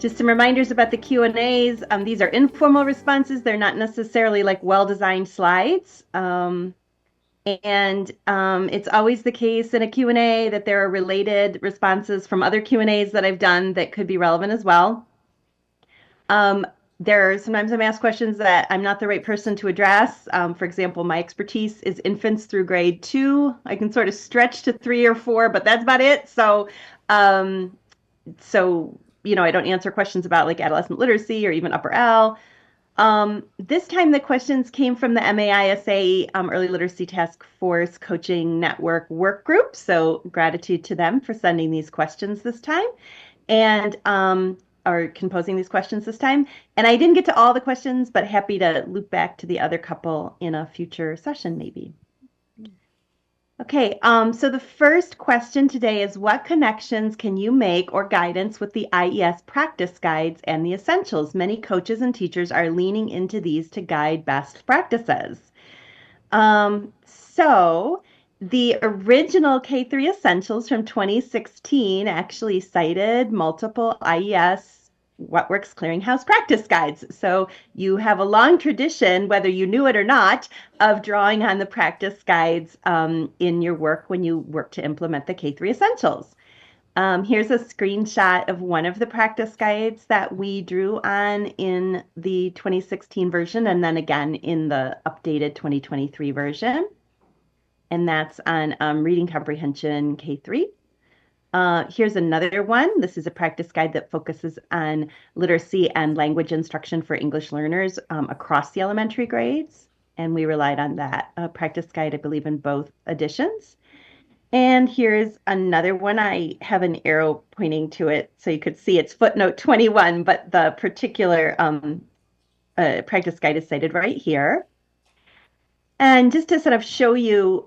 Just some reminders about the Q&As. These are informal responses. They're not necessarily like well-designed slides. It's always the case in a Q&A that there are related responses from other Q&As that I've done that could be relevant as well. Sometimes I'm asked questions that I'm not the right person to address. For example, my expertise is infants through grade 2. I can sort of stretch to 3 or 4, but that's about it. Um, I don't answer questions about like adolescent literacy or even upper L. This time the questions came from the MAISA Early Literacy Task Force Coaching Network work group. So gratitude to them for sending these questions this time and or composing these questions this time. And I didn't get to all the questions, but happy to loop back to the other couple in a future session maybe. Okay, so the first question today is what connections can you make or guidance with the IES practice guides and the essentials? Many coaches and teachers are leaning into these to guide best practices. So the original K3 Essentials from 2016 actually cited multiple IES What Works Clearinghouse practice guides. So you have a long tradition, whether you knew it or not, of drawing on the practice guides in your work when you work to implement the K3 Essentials. Here's a screenshot of one of the practice guides that we drew on in the 2016 version and then again in the updated 2023 version. And that's on reading comprehension K3. Here's another one. This is a practice guide that focuses on literacy and language instruction for English learners across the elementary grades. And we relied on that practice guide, I believe, in both editions. And here's another one. I have an arrow pointing to it so you could see it's footnote 21, but the particular practice guide is cited right here. And just to sort of show you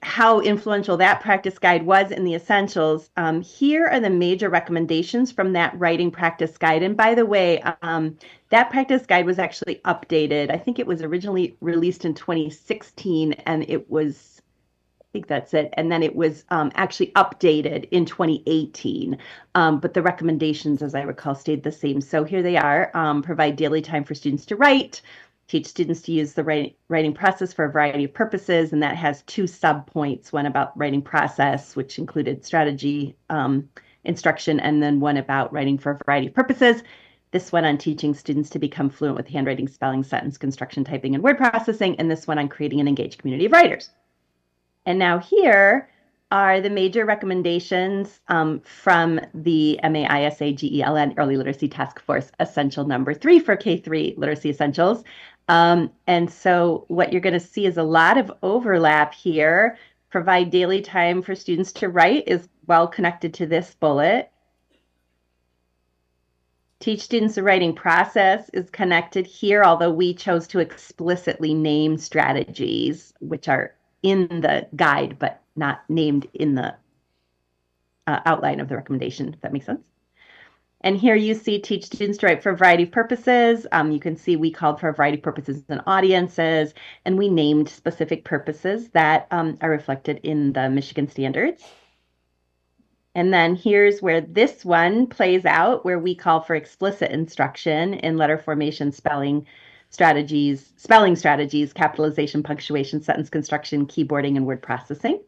how influential that practice guide was in the essentials, here are the major recommendations from that writing practice guide. And by the way, that practice guide was actually updated. I think it was originally released in 2016, and it was, I think that's it. And then it was actually updated in 2018. But the recommendations, as I recall, stayed the same. So here they are. Provide daily time for students to write. Teach students to use the writing process for a variety of purposes, and that has 2 sub-points, one about writing process, which included strategy instruction, and then one about writing for a variety of purposes. This one on teaching students to become fluent with handwriting, spelling, sentence construction, typing, and word processing, and this one on creating an engaged community of writers. And now here are the major recommendations from the MAISA GELN Early Literacy Task Force Essential Number 3 for K3 Literacy Essentials. And so what you're going to see is a lot of overlap here. Provide daily time for students to write is well connected to this bullet. Teach students the writing process is connected here, although we chose to explicitly name strategies, which are in the guide, but not named in the outline of the recommendation, if that makes sense. And here you see teach students to write for a variety of purposes. You can see we called for a variety of purposes and audiences, and we named specific purposes that are reflected in the Michigan standards. And then here's where this one plays out, where we call for explicit instruction in letter formation, spelling strategies, capitalization, punctuation, sentence construction, keyboarding, and word processing.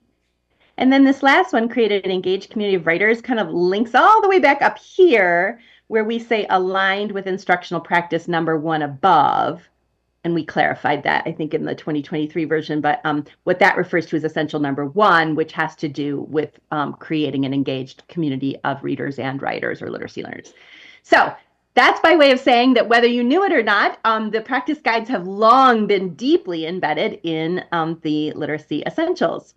And then this last one, created an engaged community of writers, kind of links all the way back up here where we say aligned with instructional practice number 1 above. And we clarified that, I think, in the 2023 version. But what that refers to is essential number 1, which has to do with creating an engaged community of readers and writers or literacy learners. So that's by way of saying that whether you knew it or not, the practice guides have long been deeply embedded in the literacy essentials.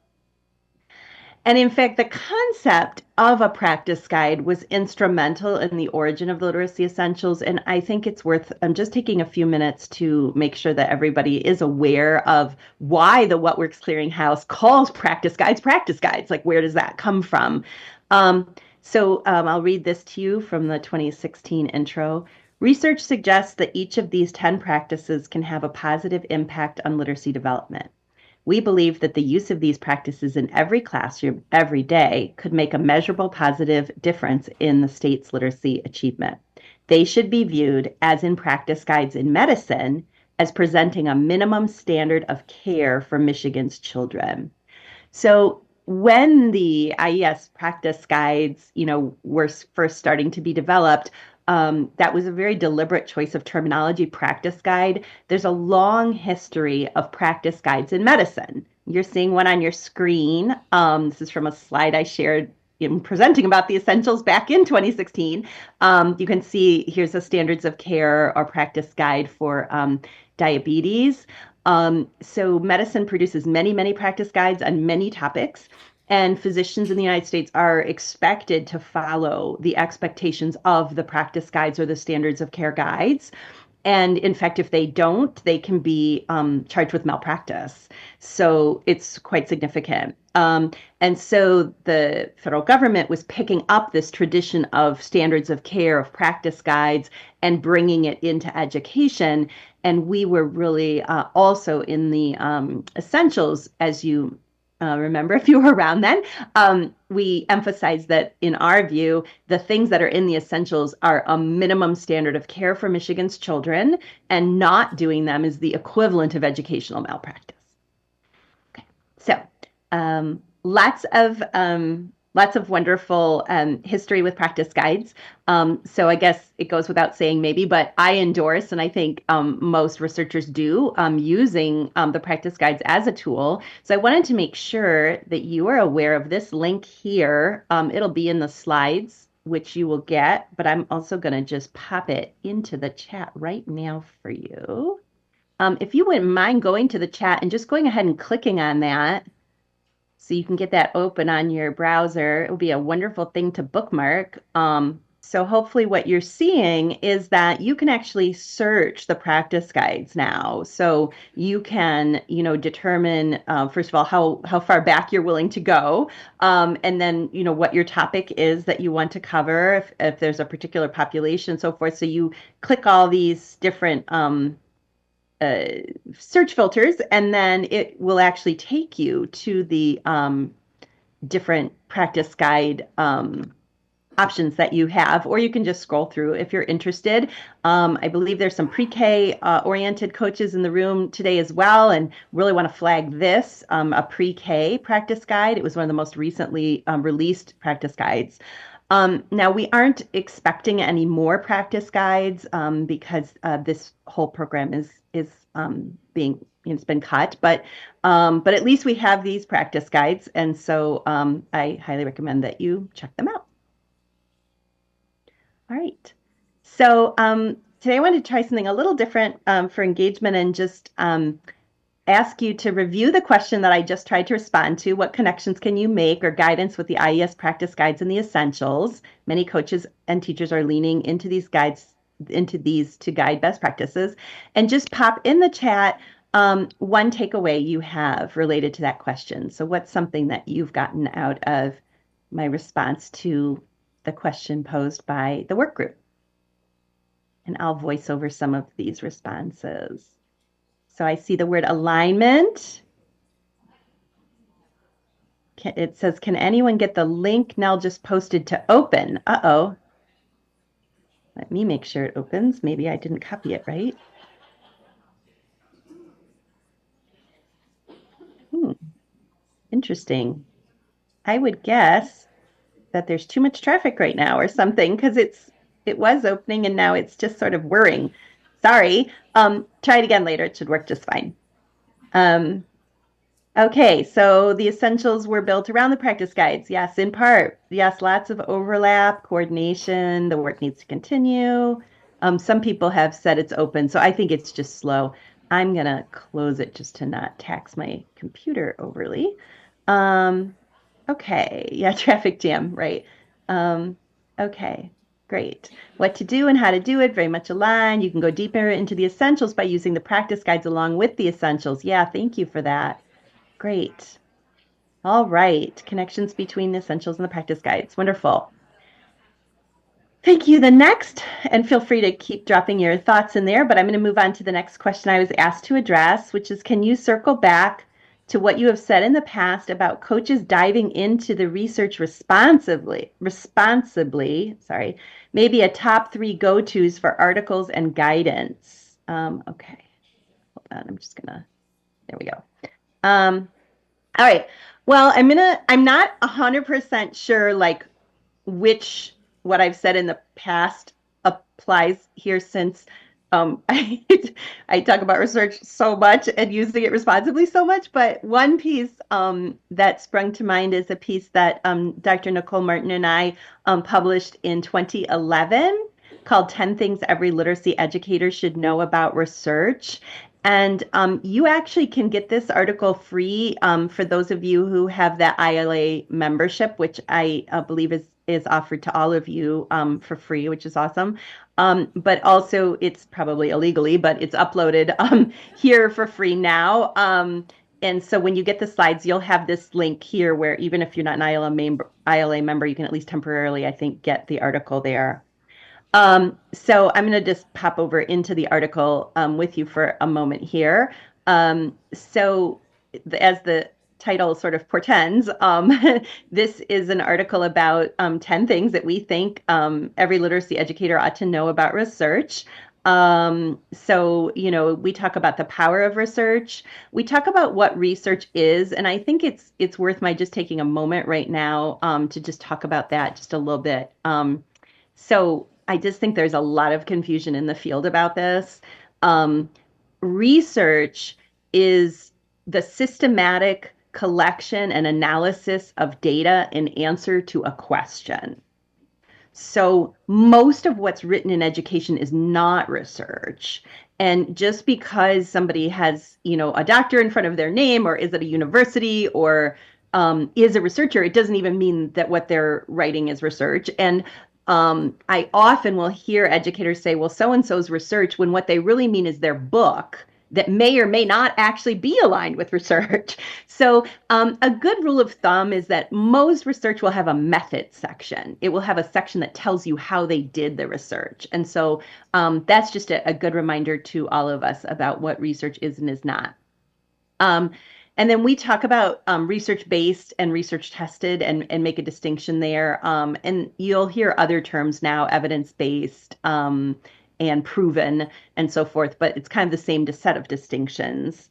And in fact, the concept of a practice guide was instrumental in the origin of literacy essentials. And I think it's worth just taking a few minutes to make sure that everybody is aware of why the What Works Clearinghouse calls practice guides. Like, where does that come from? I'll read this to you from the 2016 intro. Research suggests that each of these 10 practices can have a positive impact on literacy development. We believe that the use of these practices in every classroom every day could make a measurable positive difference in the state's literacy achievement. they should be viewed, as in practice guides in medicine, as presenting a minimum standard of care for Michigan's children. So when the IES practice guides, were first starting to be developed, that was a very deliberate choice of terminology, practice guide. There's a long history of practice guides in medicine. You're seeing one on your screen. This is from a slide I shared in presenting about the essentials back in 2016. You can see here's a standards of care or practice guide for diabetes. So medicine produces many, many practice guides on many topics, and physicians in the United States are expected to follow the expectations of the practice guides or the standards of care guides. And in fact, if they don't, they can be charged with malpractice. So it's quite significant. And so the federal government was picking up this tradition of standards of care, of practice guides, and bringing it into education. And we were really also in the essentials, as you remember if you were around then, we emphasize that in our view, the things that are in the essentials are a minimum standard of care for Michigan's children, and not doing them is the equivalent of educational malpractice. Okay, so lots of wonderful history with practice guides. So I guess it goes without saying maybe, but I endorse, and I think most researchers do, using the practice guides as a tool. So I wanted to make sure that you are aware of this link here. It'll be in the slides, which you will get, but I'm also going to just pop it into the chat right now for you. If you wouldn't mind going to the chat and just going ahead and clicking on that, so you can get that open on your browser. It will be a wonderful thing to bookmark. So hopefully what you're seeing is that you can actually search the practice guides now. So you can, determine, first of all, how far back you're willing to go. And then, what your topic is that you want to cover, if there's a particular population, so forth. So you click all these different search filters, and then it will actually take you to the different practice guide options that you have, or you can just scroll through if you're interested. I believe there's some pre-K oriented coaches in the room today as well, and really want to flag this, a pre-K practice guide. It was one of the most recently released practice guides. Now, we aren't expecting any more practice guides because this whole program is being, it's been cut, but at least we have these practice guides, and so I highly recommend that you check them out. All right. So today I wanted to try something a little different for engagement, and just ask you to review the question that I just tried to respond to. What connections can you make or guidance with the IES practice guides and the essentials? Many coaches and teachers are leaning into these guides, to guide best practices. And just pop in the chat one takeaway you have related to that question. So what's something that you've gotten out of my response to the question posed by the work group? And I'll voice over some of these responses. So I see the word alignment. It says, can anyone get the link Nell just posted to open? Uh-oh. Let me make sure it opens. Maybe I didn't copy it right. Interesting. I would guess that there's too much traffic right now or something, because it was opening and now it's just sort of whirring. Sorry. Try it again later. It should work just fine. Okay, so the essentials were built around the practice guides. Yes, in part. Yes, lots of overlap, coordination. The work needs to continue. Some people have said it's open, so I think it's just slow. I'm going to close it just to not tax my computer overly. Okay, yeah, traffic jam, right. Okay, great. What to do and how to do it, very much aligned. You can go deeper into the essentials by using the practice guides along with the essentials. Yeah, thank you for that. Great. All right, connections between the essentials and the practice guides. Wonderful. Thank you. The next, and feel free to keep dropping your thoughts in there, but I'm going to move on to the next question I was asked to address, which is, can you circle back to what you have said in the past about coaches diving into the research responsibly, sorry, maybe a top three go-tos for articles and guidance. Okay, hold on, I'm just gonna, there we go. All right. Well, I'm not 100% sure like which what I've said in the past applies here since I I talk about research so much and using it responsibly so much. But one piece that sprung to mind is a piece that Dr. Nicole Martin and I published in 2011 called 10 Things Every Literacy Educator Should Know About Research. And you actually can get this article free for those of you who have that ILA membership, which I believe is offered to all of you for free, which is awesome. But also, it's probably illegally, but it's uploaded here for free now. And so when you get the slides, you'll have this link here where even if you're not an ILA member, you can at least temporarily, I think, get the article there. So I'm going to just pop over into the article with you for a moment here. As the title sort of portends, this is an article about 10 things that we think every literacy educator ought to know about research. We talk about the power of research. We talk about what research is, and I think it's worth my just taking a moment right now to just talk about that just a little bit. So I just think there's a lot of confusion in the field about this. Um, Research is the systematic collection and analysis of data in answer to a question. So most of what's written in education is not research. And just because somebody has, a doctor in front of their name or is at a university or is a researcher, it doesn't even mean that what they're writing is research. And I often will hear educators say, well, so-and-so's research, when what they really mean is their book that may or may not actually be aligned with research. So a good rule of thumb is that most research will have a method section. It will have a section that tells you how they did the research. And so that's just a good reminder to all of us about what research is and is not. And then we talk about research-based and research-tested and make a distinction there. And you'll hear other terms now, evidence-based and proven and so forth, but it's kind of the same set of distinctions.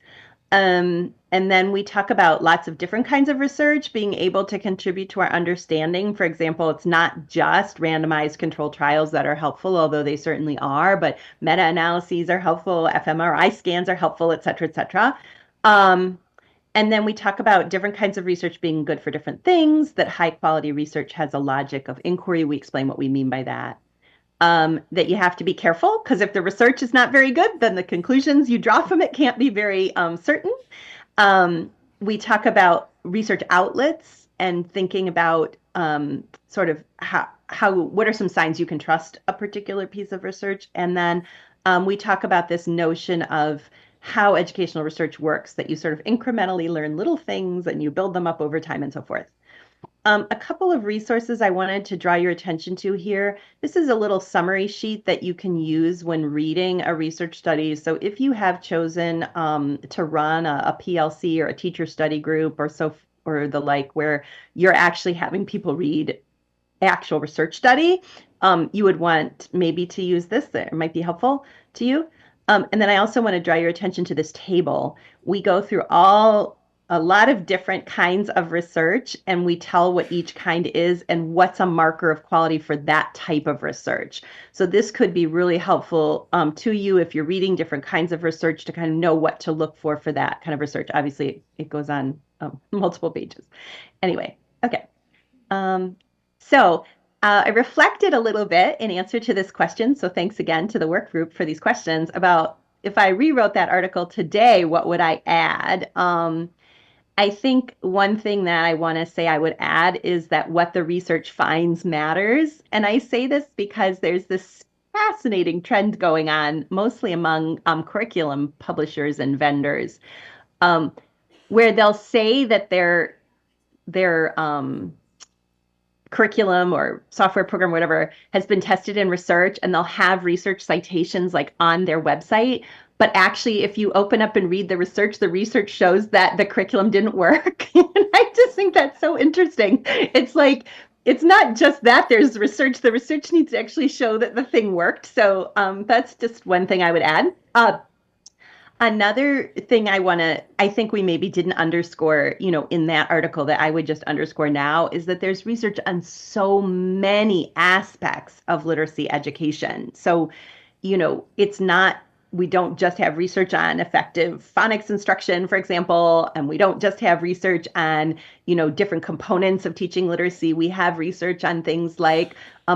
And then we talk about lots of different kinds of research being able to contribute to our understanding. For example, it's not just randomized controlled trials that are helpful, although they certainly are, but meta-analyses are helpful, fMRI scans are helpful, et cetera, et cetera. And then we talk about different kinds of research being good for different things, that high quality research has a logic of inquiry. We explain what we mean by that. That you have to be careful because if the research is not very good, then the conclusions you draw from it can't be very certain. We talk about research outlets and thinking about sort of what are some signs you can trust a particular piece of research. And then we talk about this notion of how educational research works, that you sort of incrementally learn little things and you build them up over time and so forth. A couple of resources I wanted to draw your attention to here. This is a little summary sheet that you can use when reading a research study. So if you have chosen to run a PLC or a teacher study group or the like, where you're actually having people read actual research study, you would want maybe to use this. It might be helpful to you. And then I also want to draw your attention to this table. We go through a lot of different kinds of research, and we tell what each kind is and what's a marker of quality for that type of research. So this could be really helpful to you if you're reading different kinds of research to kind of know what to look for that kind of research. Obviously, it goes on multiple pages. Anyway, okay. I reflected a little bit in answer to this question. So thanks again to the work group for these questions about if I rewrote that article today, what would I add? I think one thing that I want to say I would add is that what the research finds matters. And I say this because there's this fascinating trend going on, mostly among curriculum publishers and vendors, where they'll say that their curriculum or software program, whatever, has been tested in research, and they'll have research citations like on their website. But actually, if you open up and read the research shows that the curriculum didn't work. And I just think that's so interesting. It's like, it's not just that there's research, the research needs to actually show that the thing worked. So that's just one thing I would add. Another thing I think we maybe didn't underscore, in that article that I would just underscore now is that there's research on so many aspects of literacy education. So, it's not, we don't just have research on effective phonics instruction, for example, and we don't just have research on, different components of teaching literacy. We have research on things like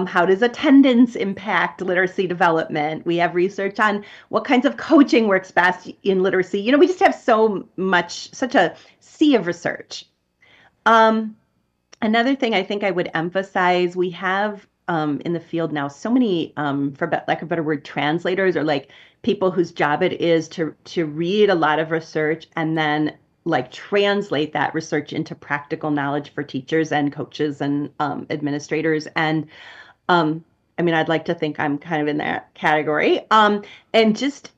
how does attendance impact literacy development? We have research on what kinds of coaching works best in literacy. We just have such a sea of research. Um, Another thing I think I would emphasize, we have in the field now so many, for lack of a better word, translators, or like people whose job it is to read a lot of research and then like translate that research into practical knowledge for teachers and coaches and administrators. And I mean, I'd like to think I'm kind of in that category. And just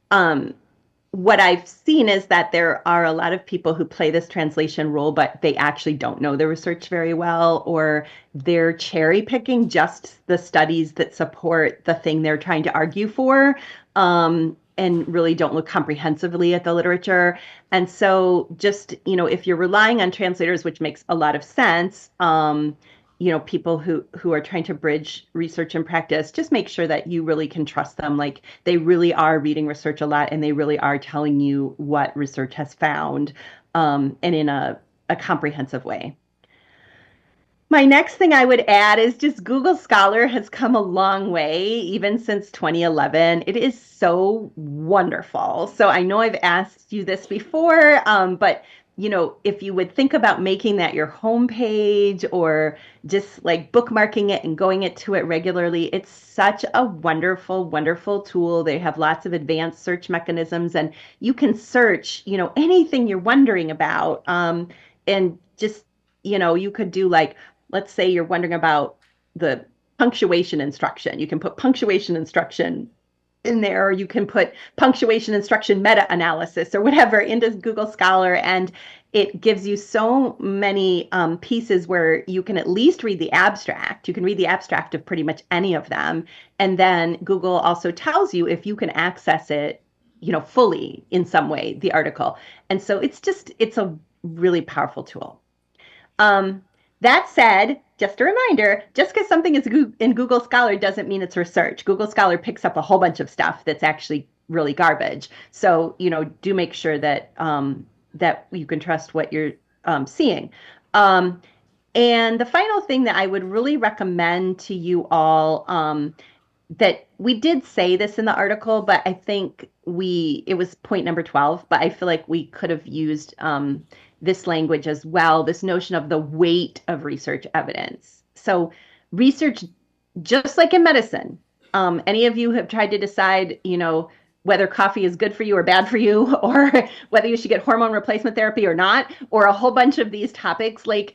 what I've seen is that there are a lot of people who play this translation role, but they actually don't know the research very well, or they're cherry picking just the studies that support the thing they're trying to argue for, and really don't look comprehensively at the literature. And so just, if you're relying on translators, which makes a lot of sense, people who are trying to bridge research and practice, just make sure that you really can trust them. Like they really are reading research a lot, and they really are telling you what research has found, and in a comprehensive way. My next thing I would add is just Google Scholar has come a long way, even since 2011. It is so wonderful. So I know I've asked you this before, but if you would think about making that your homepage, or just like bookmarking it and going to it regularly, it's such a wonderful, wonderful tool. They have lots of advanced search mechanisms, and you can search, anything you're wondering about, and just, you could do like, let's say you're wondering about the punctuation instruction. You can put punctuation instruction in there, or you can put punctuation instruction meta-analysis or whatever into Google Scholar, and it gives you so many pieces where you can at least read the abstract. You can read the abstract of pretty much any of them, and then Google also tells you if you can access it, fully in some way, the article. And so it's a really powerful tool. Um, that said, just a reminder, just because something is in Google Scholar doesn't mean it's research. Google Scholar picks up a whole bunch of stuff that's actually really garbage. So, do make sure that that you can trust what you're seeing. And the final thing that I would really recommend to you all, that we did say this in the article, but I think it was point number 12, but I feel like we could have used this language as well, this notion of the weight of research evidence. So research, just like in medicine, any of you have tried to decide, whether coffee is good for you or bad for you, or whether you should get hormone replacement therapy or not, or a whole bunch of these topics, like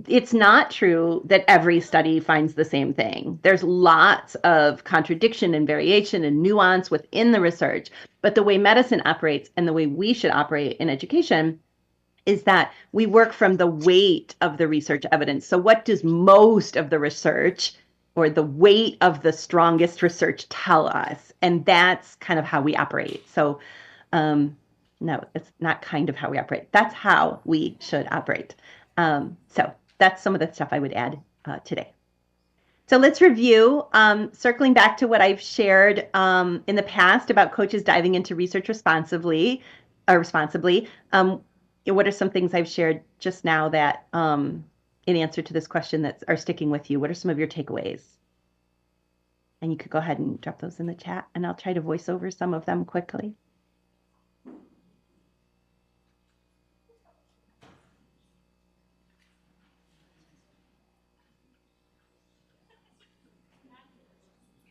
it's not true that every study finds the same thing. There's lots of contradiction and variation and nuance within the research. But the way medicine operates, and the way we should operate in education, is that we work from the weight of the research evidence. So what does most of the research, or the weight of the strongest research, tell us? And that's kind of how we operate. So no, it's not kind of how we operate. That's how we should operate. So that's some of the stuff I would add today. So let's review, circling back to what I've shared in the past about coaches diving into research responsibly. What are some things I've shared just now that, in answer to this question, that are sticking with you? What are some of your takeaways? And you could go ahead and drop those in the chat, and I'll try to voice over some of them quickly.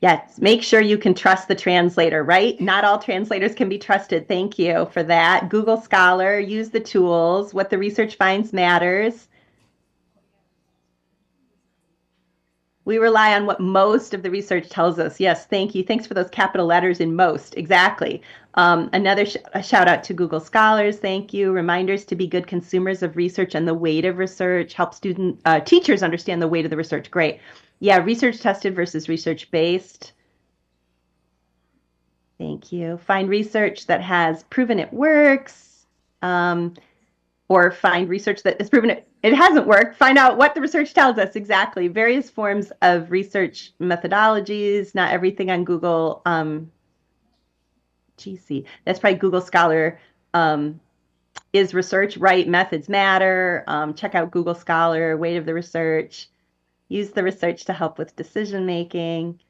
Yes, make sure you can trust the translator, right? Not all translators can be trusted. Thank you for that. Google Scholar, use the tools. What the research finds matters. We rely on what most of the research tells us. Yes, thank you. Thanks for those capital letters in most. Exactly. Another a shout out to Google Scholars. Thank you. Reminders to be good consumers of research and the weight of research. Help teachers understand the weight of the research. Great. Yeah, research tested versus research based. Thank you. Find research that has proven it works. Or find research that has proven it hasn't worked. Find out what the research tells us exactly. Various forms of research methodologies, not everything on Google. GC, that's probably Google Scholar. Is research right? Methods matter. Check out Google Scholar, weight of the research. Use the research to help with decision making.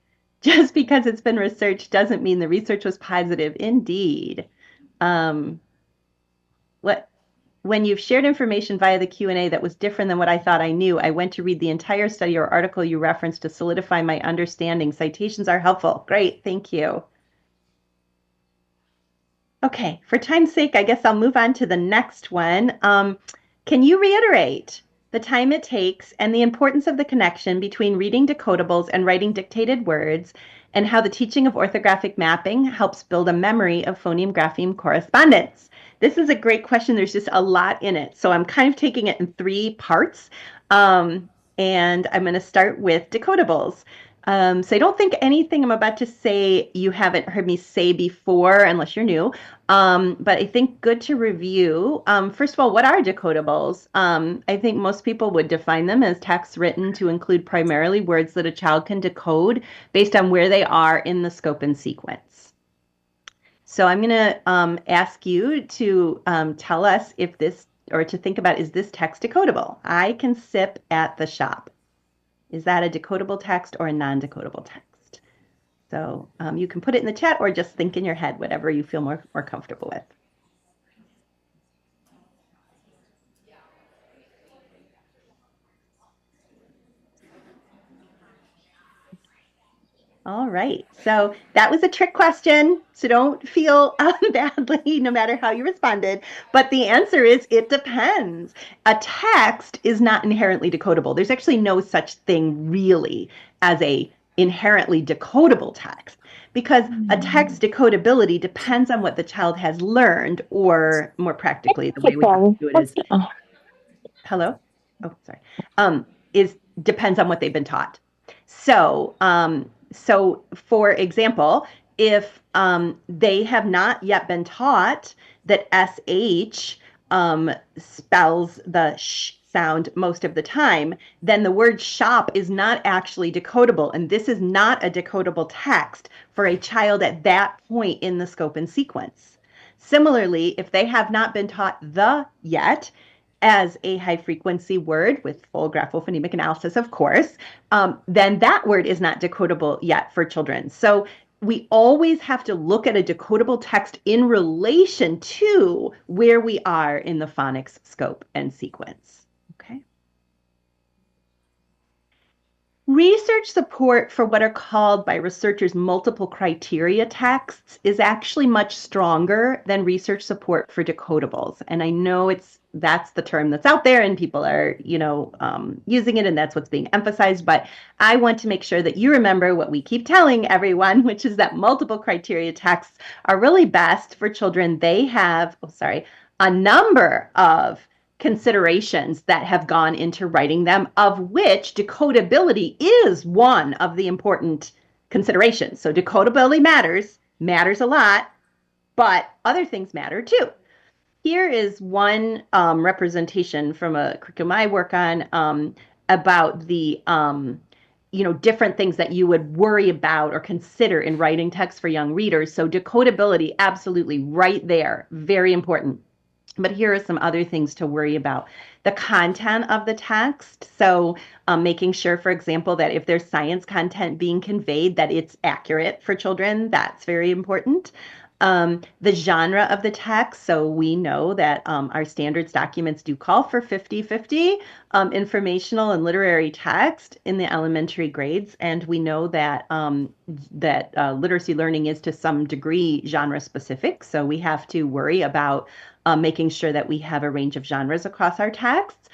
Just because it's been researched doesn't mean the research was positive. Indeed. Um, what when you've shared information via the Q&A that was different than what I thought I knew, I went to read the entire study or article you referenced to solidify my understanding. Citations are helpful. Great, thank you. Okay, for time's sake, I guess I'll move on to the next one. Can you reiterate the time it takes and the importance of the connection between reading decodables and writing dictated words, and how the teaching of orthographic mapping helps build a memory of phoneme-grapheme correspondence? This is a great question. There's just a lot in it. So I'm kind of taking it in three parts. And I'm going to start with decodables. So I don't think anything I'm about to say you haven't heard me say before, unless you're new. But I think good to review. First of all, what are decodables? I think most people would define them as text written to include primarily words that a child can decode based on where they are in the scope and sequence. So I'm going to ask you to tell us if this, or to think about, is this text decodable? I can sip at the shop. Is that a decodable text or a non-decodable text? So you can put it in the chat or just think in your head, whatever you feel more comfortable with. All right. So that was a trick question. So don't feel badly no matter how you responded. But the answer is it depends. A text is not inherently decodable. There's actually no such thing really as a inherently decodable text, because a text decodability depends on what the child has learned, or more practically, the way we have to do it is hello? Oh, sorry. Is depends on what they've been taught. So, for example, if they have not yet been taught that SH spells the sh sound most of the time, then the word shop is not actually decodable. And this is not a decodable text for a child at that point in the scope and sequence. Similarly, if they have not been taught the yet, as a high frequency word with full graphophonemic analysis, of course, then that word is not decodable yet for children. So we always have to look at a decodable text in relation to where we are in the phonics scope and sequence. Okay. Research support for what are called by researchers multiple criteria texts is actually much stronger than research support for decodables. And I know that's the term that's out there and people are, using it, and that's what's being emphasized. But I want to make sure that you remember what we keep telling everyone, which is that multiple criteria texts are really best for children. They have, a number of considerations that have gone into writing them, of which decodability is one of the important considerations. So decodability matters a lot, but other things matter too. Here is one representation from a curriculum I work on about the different things that you would worry about or consider in writing text for young readers. So decodability, absolutely right there, very important. But here are some other things to worry about. The content of the text. So making sure, for example, that if there's science content being conveyed, that it's accurate for children. That's very important. The genre of the text. So we know that our standards documents do call for 50-50 informational and literary text in the elementary grades. And we know that literacy learning is to some degree genre specific. So we have to worry about making sure that we have a range of genres across our texts.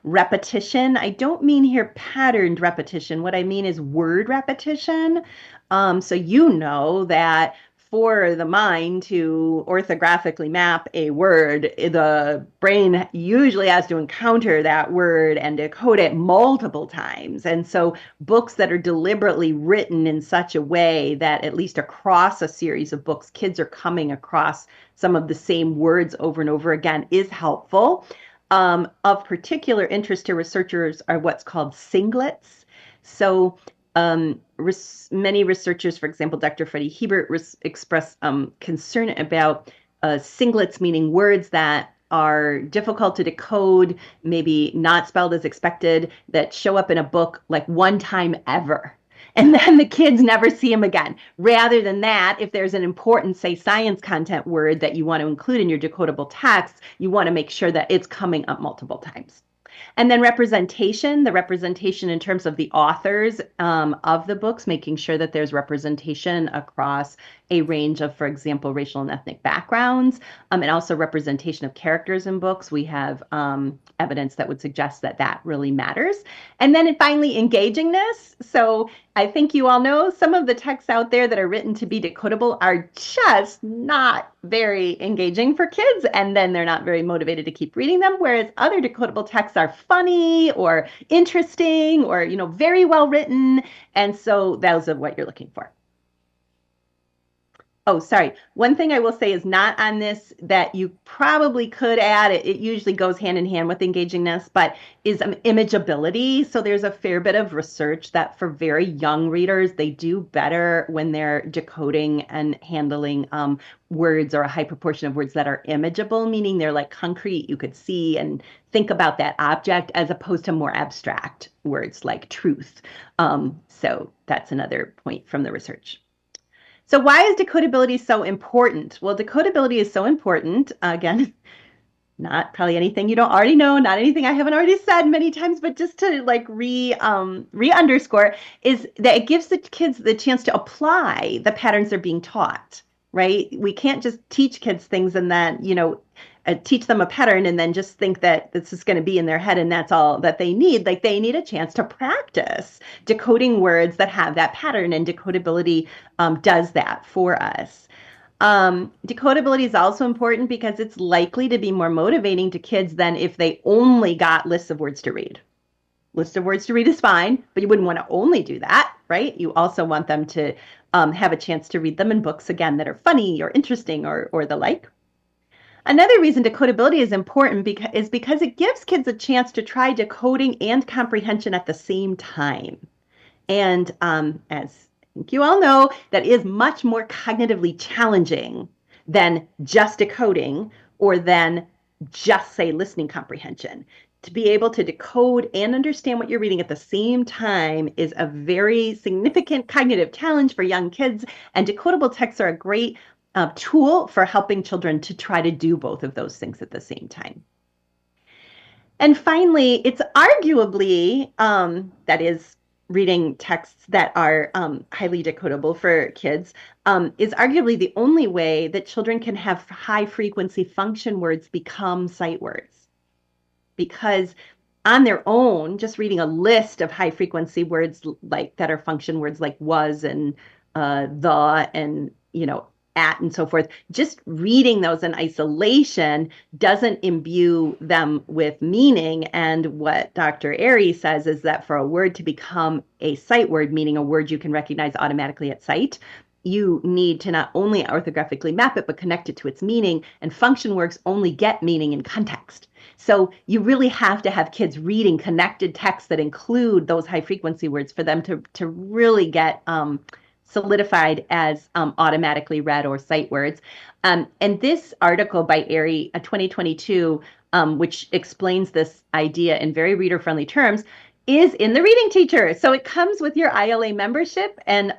Repetition, I don't mean here patterned repetition. What I mean is word repetition. So you know that for the mind to orthographically map a word, the brain usually has to encounter that word and decode it multiple times. And so books that are deliberately written in such a way that at least across a series of books, kids are coming across some of the same words over and over again is helpful. Of particular interest to researchers are what's called singlets. So many researchers, for example, Dr. Freddie Hebert, expressed concern about singlets, meaning words that are difficult to decode, maybe not spelled as expected, that show up in a book like one time ever. And then the kids never see them again. Rather than that, if there's an important, say, science content word that you want to include in your decodable text, you want to make sure that it's coming up multiple times. And then representation, the representation in terms of the authors of the books, making sure that there's representation across a range of, for example, racial and ethnic backgrounds, and also representation of characters in books. We have evidence that would suggest that that really matters. And then finally, engagingness. So I think you all know some of the texts out there that are written to be decodable are just not very engaging for kids, and then they're not very motivated to keep reading them, whereas other decodable texts are funny or interesting or, very well written. And so those are what you're looking for. Oh, sorry. One thing I will say is not on this that you probably could add. It usually goes hand in hand with engagingness, but is imageability. So there's a fair bit of research that for very young readers, they do better when they're decoding and handling words or a high proportion of words that are imageable, meaning they're like concrete. You could see and think about that object as opposed to more abstract words like truth. So that's another point from the research. So why is decodability so important? Well, decodability is so important, again, not probably anything you don't already know, not anything I haven't already said many times, but just to like re-underscore is that it gives the kids the chance to apply the patterns they're being taught, right? We can't just teach kids things and then, teach them a pattern and then just think that this is going to be in their head and that's all that they need. Like they need a chance to practice decoding words that have that pattern, and decodability does that for us. Decodability is also important because it's likely to be more motivating to kids than if they only got lists of words to read. List of words to read is fine, but you wouldn't want to only do that, right? You also want them to have a chance to read them in books, again, that are funny or interesting or the like. Another reason decodability is important is because it gives kids a chance to try decoding and comprehension at the same time. And as I think you all know, that is much more cognitively challenging than just decoding or than just, say, listening comprehension. To be able to decode and understand what you're reading at the same time is a very significant cognitive challenge for young kids, and decodable texts are a great tool for helping children to try to do both of those things at the same time. And finally, it's arguably, that is, reading texts that are highly decodable for kids, is arguably the only way that children can have high frequency function words become sight words. Because on their own, just reading a list of high frequency words like that are function words like was and the and at and so forth, just reading those in isolation doesn't imbue them with meaning. And what Dr. Airy says is that for a word to become a sight word, meaning a word you can recognize automatically at sight, you need to not only orthographically map it, but connect it to its meaning. And function words only get meaning in context. So you really have to have kids reading connected texts that include those high frequency words for them to really get solidified as automatically read or sight words. And this article by Airy, 2022, which explains this idea in very reader-friendly terms, is in the Reading Teacher. So it comes with your ILA membership. And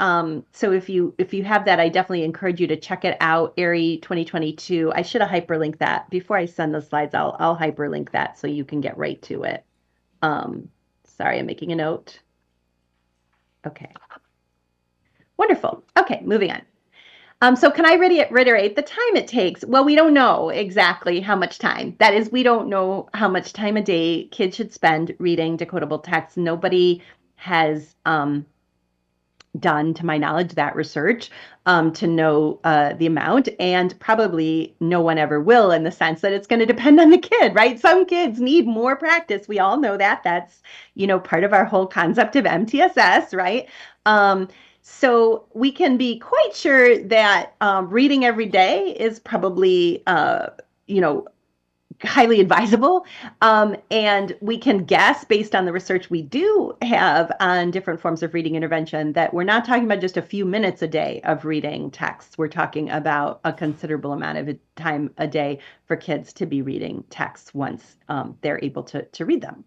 so if you have that, I definitely encourage you to check it out, Airy 2022. I should have hyperlinked that. Before I send the slides, I'll hyperlink that so you can get right to it. Sorry, I'm making a note. Okay. Wonderful. Okay, moving on. So can I reiterate the time it takes? Well, we don't know exactly how much time. That is, we don't know how much time a day kids should spend reading decodable text. Nobody has done, to my knowledge, that research to know the amount, and probably no one ever will, in the sense that it's going to depend on the kid, right? Some kids need more practice. We all know that. That's, part of our whole concept of MTSS, right? Um, so we can be quite sure that reading every day is probably, you know, highly advisable. And we can guess, based on the research we do have on different forms of reading intervention, that we're not talking about just a few minutes a day of reading texts. We're talking about a considerable amount of time a day for kids to be reading texts once they're able to read them.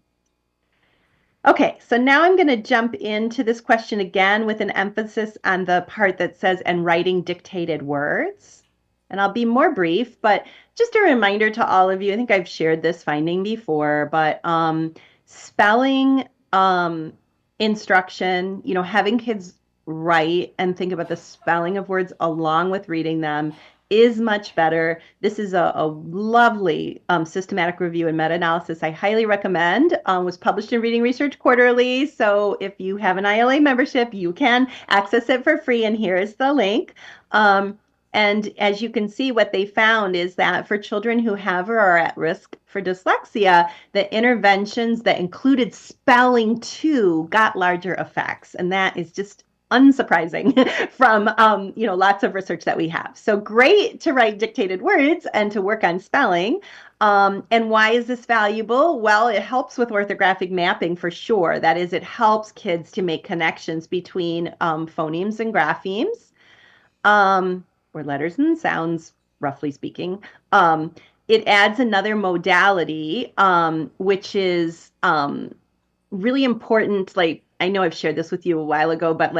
Okay, so now I'm going to jump into this question again with an emphasis on the part that says, and writing dictated words. And I'll be more brief, but just a reminder to all of you, I think I've shared this finding before, but spelling instruction, having kids write and think about the spelling of words along with reading them is much better. This is a lovely systematic review and meta-analysis I highly recommend. Was published in Reading Research Quarterly. So if you have an ILA membership, you can access it for free. And here is the link. And as you can see, what they found is that for children who have or are at risk for dyslexia, the interventions that included spelling too got larger effects. And that is just unsurprising from lots of research that we have. So great to write dictated words and to work on spelling. And why is this valuable? Well, it helps with orthographic mapping for sure. That is, it helps kids to make connections between phonemes and graphemes, or letters and sounds, roughly speaking. It adds another modality, which is really important. Like, I know I've shared this with you a while ago, but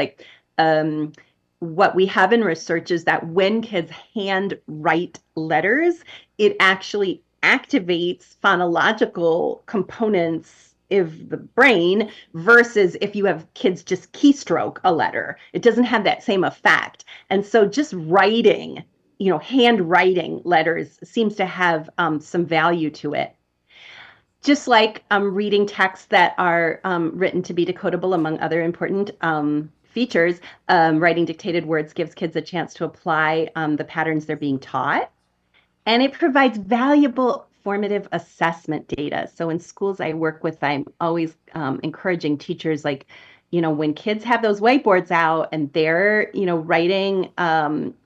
what we have in research is that when kids hand write letters, it actually activates phonological components of the brain, versus if you have kids just keystroke a letter, it doesn't have that same effect. And so just writing, handwriting letters seems to have some value to it. Just like reading texts that are written to be decodable, among other important features, writing dictated words gives kids a chance to apply the patterns they're being taught. And it provides valuable formative assessment data. So in schools I work with, I'm always encouraging teachers, like, when kids have those whiteboards out and they're, writing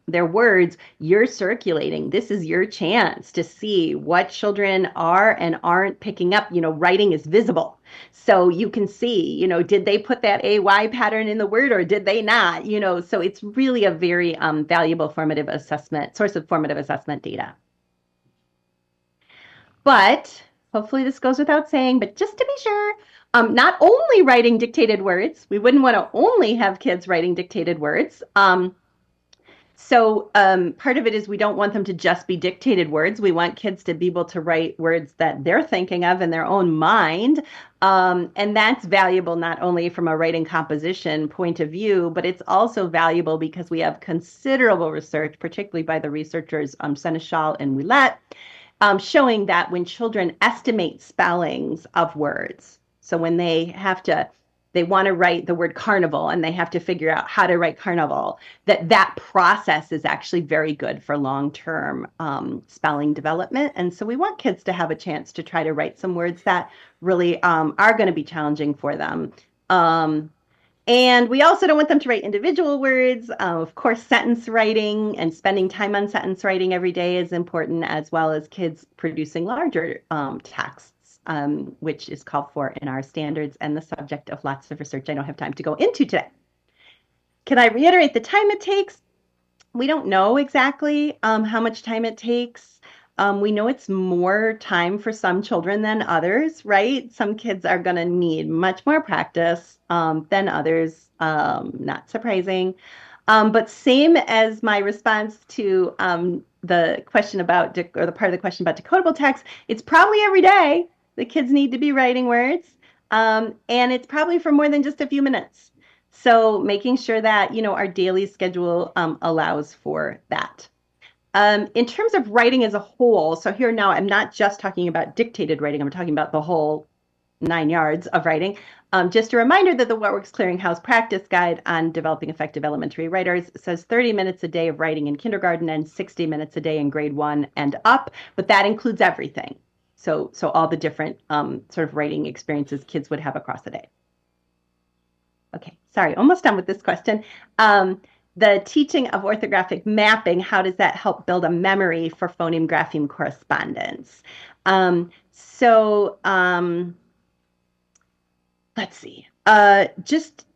their words, you're circulating. This is your chance to see what children are and aren't picking up. Writing is visible. So you can see, did they put that AY pattern in the word or did they not? So it's really a very valuable formative assessment, source of formative assessment data. But hopefully this goes without saying, but just to be sure, not only writing dictated words, we wouldn't want to only have kids writing dictated words. So part of it is we don't want them to just be dictated words. We want kids to be able to write words that they're thinking of in their own mind. And that's valuable not only from a writing composition point of view, but it's also valuable because we have considerable research, particularly by the researchers Seneschal and Willett, showing that when children estimate spellings of words, so when they want to write the word carnival and they have to figure out how to write carnival, that process is actually very good for long-term spelling development. And so we want kids to have a chance to try to write some words that really are going to be challenging for them. And we also don't want them to write individual words. Of course, sentence writing and spending time on sentence writing every day is important, as well as kids producing larger texts, which is called for in our standards and the subject of lots of research I don't have time to go into today. Can I reiterate the time it takes? We don't know exactly how much time it takes. We know it's more time for some children than others, right? Some kids are going to need much more practice than others, not surprising. But same as my response to the question about, or the part of the question about decodable text, it's probably every day the kids need to be writing words. And it's probably for more than just a few minutes. So making sure that, our daily schedule allows for that. In terms of writing as a whole, so here now I'm not just talking about dictated writing, I'm talking about the whole 9 yards of writing. Just a reminder that the What Works Clearinghouse practice guide on developing effective elementary writers says 30 minutes a day of writing in kindergarten and 60 minutes a day in grade 1 and up, but that includes everything. So all the different sort of writing experiences kids would have across the day. Okay, sorry, almost done with this question. The teaching of orthographic mapping, how does that help build a memory for phoneme grapheme correspondence? Let's see. Just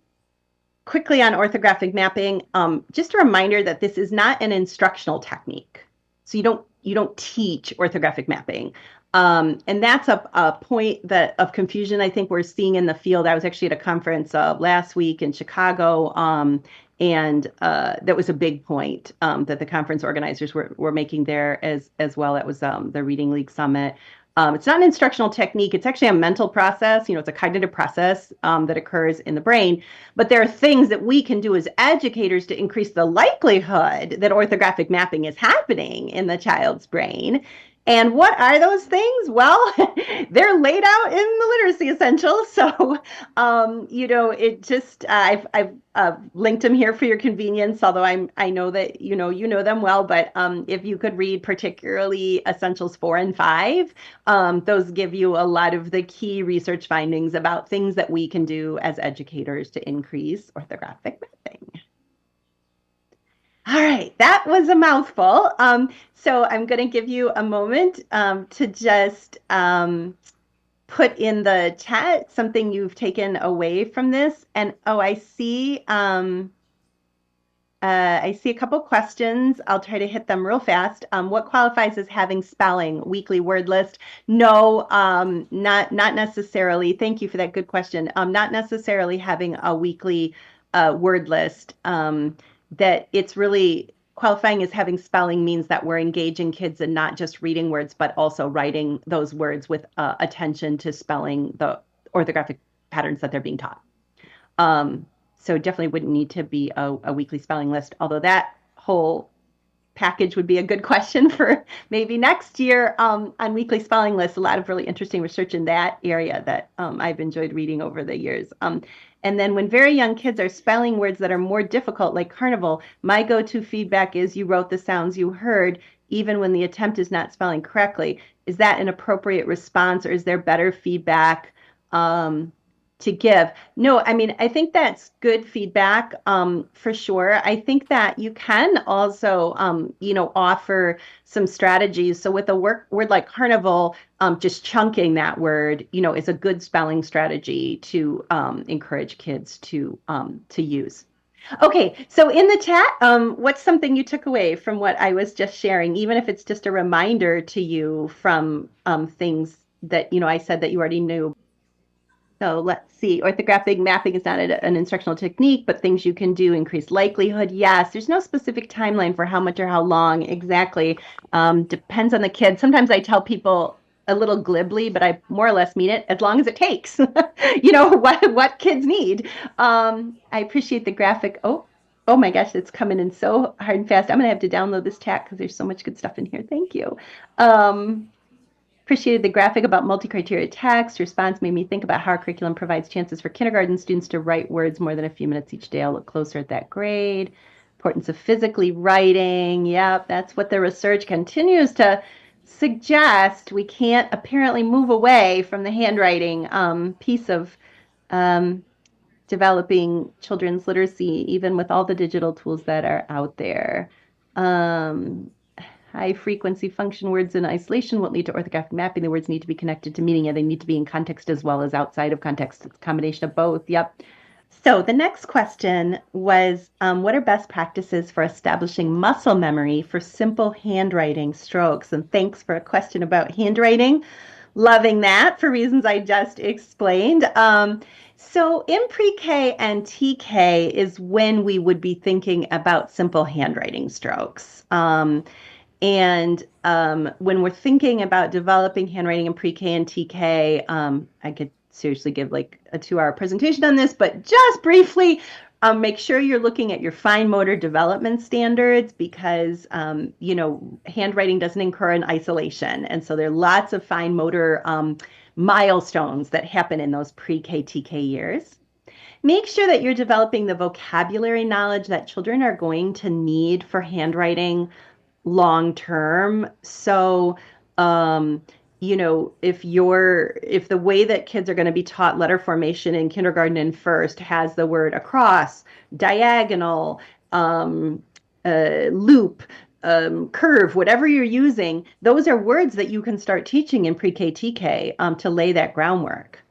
quickly on orthographic mapping, just a reminder that this is not an instructional technique. So you don't teach orthographic mapping. And that's a point of confusion I think we're seeing in the field. I was actually at a conference last week in Chicago, and that was a big point that the conference organizers were making there as well. That was the Reading League Summit. It's not an instructional technique. It's actually a mental process. It's a cognitive process that occurs in the brain. But there are things that we can do as educators to increase the likelihood that orthographic mapping is happening in the child's brain. And what are those things? Well, they're laid out in the literacy essentials. So, it just I've linked them here for your convenience. Although I know that you know them well, but if you could read particularly essentials 4 and 5, those give you a lot of the key research findings about things that we can do as educators to increase orthographic mapping. All right, that was a mouthful. So I'm going to give you a moment to just put in the chat something you've taken away from this. And oh, I see a couple questions. I'll try to hit them real fast. What qualifies as having spelling? Weekly word list? No, not necessarily. Thank you for that good question. Not necessarily having a weekly word list. That it's really qualifying as having spelling means that we're engaging kids in not just reading words, but also writing those words with attention to spelling the orthographic patterns that they're being taught. So definitely wouldn't need to be a weekly spelling list, although that whole package would be a good question for maybe next year on weekly spelling lists. A lot of really interesting research in that area that I've enjoyed reading over the years. And then when very young kids are spelling words that are more difficult, like carnival, my go-to feedback is you wrote the sounds you heard, even when the attempt is not spelling correctly. Is that an appropriate response, or is there better feedback to give? No, I mean, I think that's good feedback for sure. I think that you can also, offer some strategies. So with a word like carnival, just chunking that word, is a good spelling strategy to encourage kids to use. Okay, so in the chat, what's something you took away from what I was just sharing, even if it's just a reminder to you from things that, I said that you already knew? So let's see. Orthographic mapping is not an instructional technique, but things you can do increase likelihood. Yes, there's no specific timeline for how much or how long exactly. Depends on the kid. Sometimes I tell people a little glibly, but I more or less mean it, as long as it takes. what kids need. I appreciate the graphic. Oh my gosh, it's coming in so hard and fast. I'm gonna have to download this chat because there's so much good stuff in here. Thank you. Appreciated the graphic about multi-criteria text. Response made me think about how our curriculum provides chances for kindergarten students to write words more than a few minutes each day. I'll look closer at that grade. Importance of physically writing. Yep, that's what the research continues to suggest. We can't apparently move away from the handwriting piece of developing children's literacy, even with all the digital tools that are out there. High frequency function words in isolation won't lead to orthographic mapping. The words need to be connected to meaning, and they need to be in context as well as outside of context. It's a combination of both. Yep. So the next question was, what are best practices for establishing muscle memory for simple handwriting strokes? And thanks for a question about handwriting. Loving that for reasons I just explained. So in pre-K and TK is when we would be thinking about simple handwriting strokes. And when we're thinking about developing handwriting in pre-K and TK, I could seriously give like a 2-hour presentation on this, but just briefly, Make sure you're looking at your fine motor development standards because, handwriting doesn't occur in isolation. And so there are lots of fine motor milestones that happen in those pre-K, TK years. Make sure that you're developing the vocabulary knowledge that children are going to need for handwriting long term. So, um, if the way that kids are going to be taught letter formation in kindergarten and first has the word across, diagonal, um, loop, curve, whatever you're using, those are words that you can start teaching in pre-K, TK to lay that groundwork.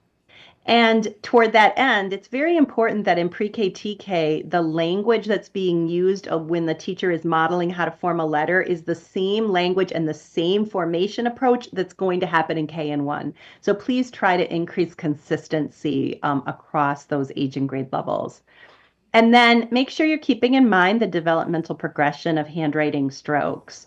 And toward that end, it's very important that in pre-K TK, the language that's being used when the teacher is modeling how to form a letter is the same language and the same formation approach that's going to happen in K and 1. So please try to increase consistency across those age and grade levels. And then make sure you're keeping in mind the developmental progression of handwriting strokes.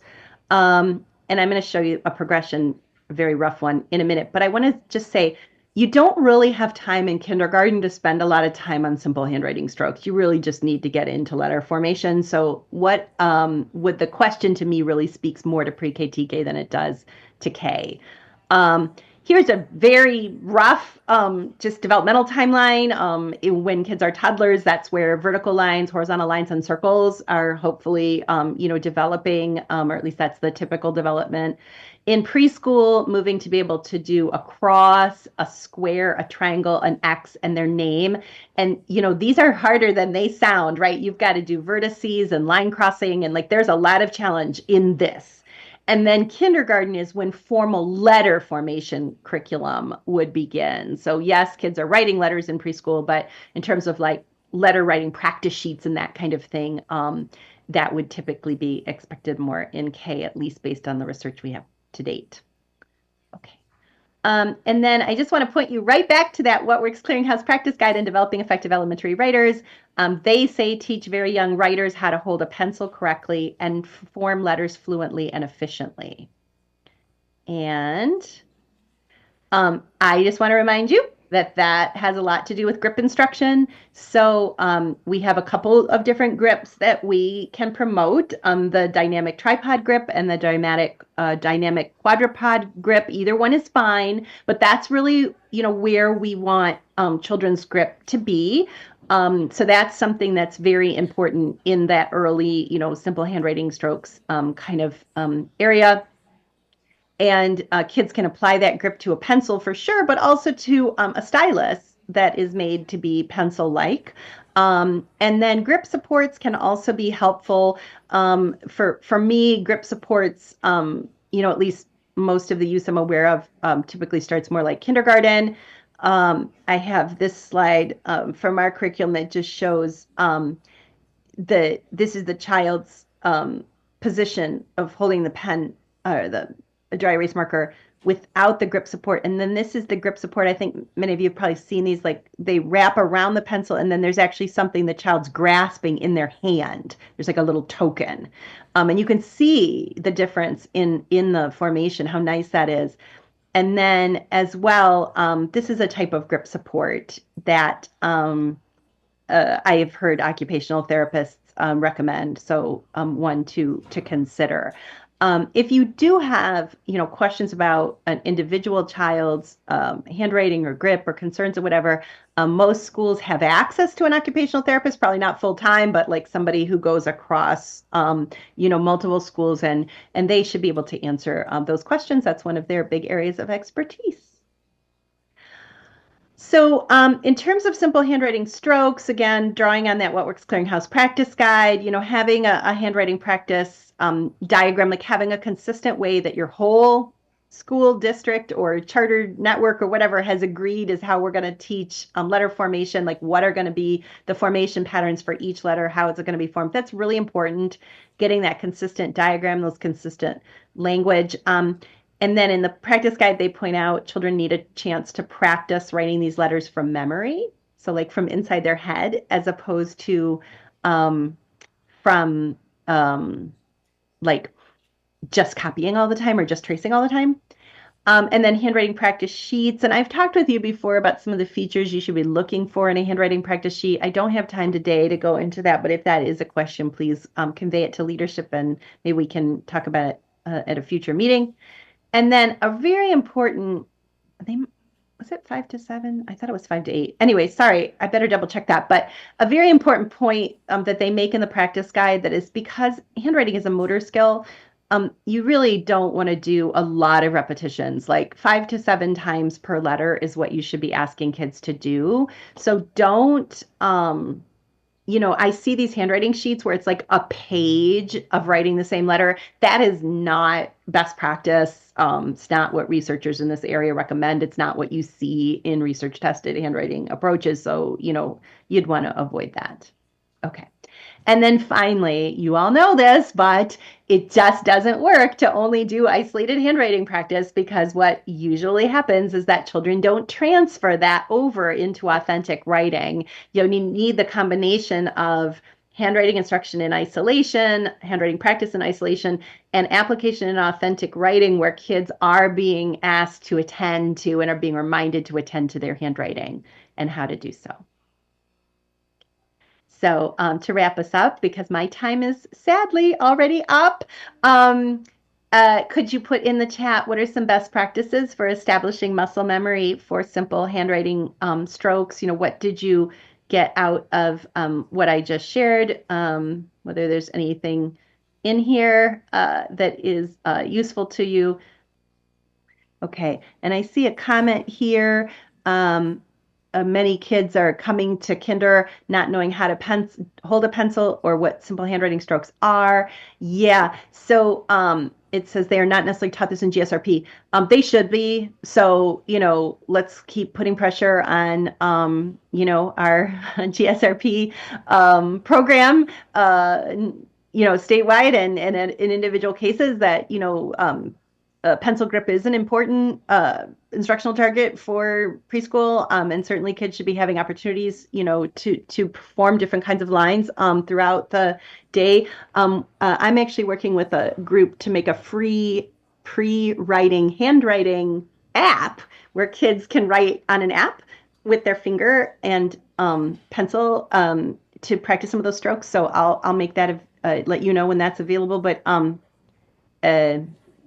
And I'm going to show you a progression, a very rough one, in a minute. But I want to just say, you don't really have time in kindergarten to spend a lot of time on simple handwriting strokes. You really just need to get into letter formation. So what would the question to me really speaks more to pre-K TK than it does to K. Um, Here's a very rough, just developmental timeline. When kids are toddlers, that's where vertical lines, horizontal lines, and circles are hopefully, developing, or at least that's the typical development. In preschool, moving to be able to do a cross, a square, a triangle, an X, and their name. And, these are harder than they sound, right? You've got to do vertices and line crossing, and like there's a lot of challenge in this. And then kindergarten is when formal letter formation curriculum would begin. So yes, kids are writing letters in preschool, but in terms of like letter writing practice sheets and that kind of thing, that would typically be expected more in K, at least based on the research we have to date. Okay. And then I just want to point you right back to that What Works Clearinghouse Practice Guide in Developing Effective Elementary Writers. They say teach very young writers how to hold a pencil correctly and form letters fluently and efficiently. And I just want to remind you that that has a lot to do with grip instruction. So we have a couple of different grips that we can promote, the dynamic tripod grip and the dynamic quadrupod grip. Either one is fine, but that's really, where we want children's grip to be. So that's something that's very important in that early, simple handwriting strokes kind of area. And kids can apply that grip to a pencil for sure, but also to a stylus that is made to be pencil-like. And then grip supports can also be helpful. For me, grip supports, at least most of the use I'm aware of typically starts more like kindergarten. I have this slide from our curriculum that just shows this is the child's position of holding the pen or the dry erase marker without the grip support. And then this is the grip support. I think many of you have probably seen these, like they wrap around the pencil and then there's actually something the child's grasping in their hand. There's like a little token. And you can see the difference in the formation, how nice that is. And then as well, this is a type of grip support that I have heard occupational therapists recommend, so one to consider. If you do have, questions about an individual child's handwriting or grip or concerns or whatever, most schools have access to an occupational therapist, probably not full time, but like somebody who goes across, multiple schools, and they should be able to answer those questions. That's one of their big areas of expertise. So in terms of simple handwriting strokes, again, drawing on that What Works Clearinghouse practice guide, having a handwriting practice diagram, like having a consistent way that your whole school district or charter network or whatever has agreed is how we're going to teach letter formation, like what are going to be the formation patterns for each letter, how is it going to be formed. That's really important, getting that consistent diagram, those consistent language. And then in the practice guide, they point out children need a chance to practice writing these letters from memory. So like from inside their head, as opposed to from like just copying all the time or just tracing all the time. And then handwriting practice sheets. And I've talked with you before about some of the features you should be looking for in a handwriting practice sheet. I don't have time today to go into that, but if that is a question, please convey it to leadership and maybe we can talk about it at a future meeting. And then a very important, they was it 5 to 7? I thought it was 5 to 8. Anyway, sorry, I better double check that. But a very important point that they make in the practice guide that is because handwriting is a motor skill, you really don't want to do a lot of repetitions. Like 5 to 7 times per letter is what you should be asking kids to do. So don't I see these handwriting sheets where it's like a page of writing the same letter. That is not best practice. It's not what researchers in this area recommend. It's not what you see in research tested handwriting approaches. So, you'd want to avoid that. Okay. And then finally, you all know this, but it just doesn't work to only do isolated handwriting practice because what usually happens is that children don't transfer that over into authentic writing. You need the combination of handwriting instruction in isolation, handwriting practice in isolation, and application in authentic writing where kids are being asked to attend to and are being reminded to attend to their handwriting and how to do so. So to wrap us up, because my time is sadly already up, could you put in the chat what are some best practices for establishing muscle memory for simple handwriting strokes? What did you get out of what I just shared? Whether there's anything in here that is useful to you. Okay, and I see a comment here. Many kids are coming to kinder not knowing how to hold a pencil or what simple handwriting strokes are. Yeah, so it says they are not necessarily taught this in GSRP. They should be. So, let's keep putting pressure on, our GSRP program, statewide and in individual cases that, pencil grip is an important instructional target for preschool, and certainly kids should be having opportunities, to perform different kinds of lines throughout the day. I'm actually working with a group to make a free pre-writing handwriting app where kids can write on an app with their finger and pencil to practice some of those strokes. So I'll make that let you know when that's available. But uh,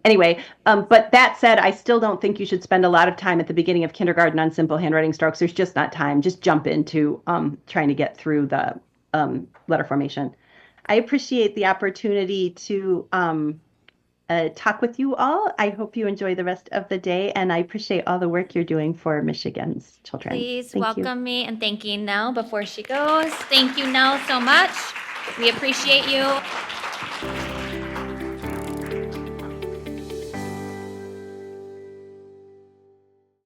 anyway, but that said, I still don't think you should spend a lot of time at the beginning of kindergarten on simple handwriting strokes. There's just not time. Just jump into trying to get through the letter formation. I appreciate the opportunity to talk with you all. I hope you enjoy the rest of the day, and I appreciate all the work you're doing for Michigan's children. Please Thank welcome you. me and thanking Nell before she goes. Thank you, Nell, so much. We appreciate you.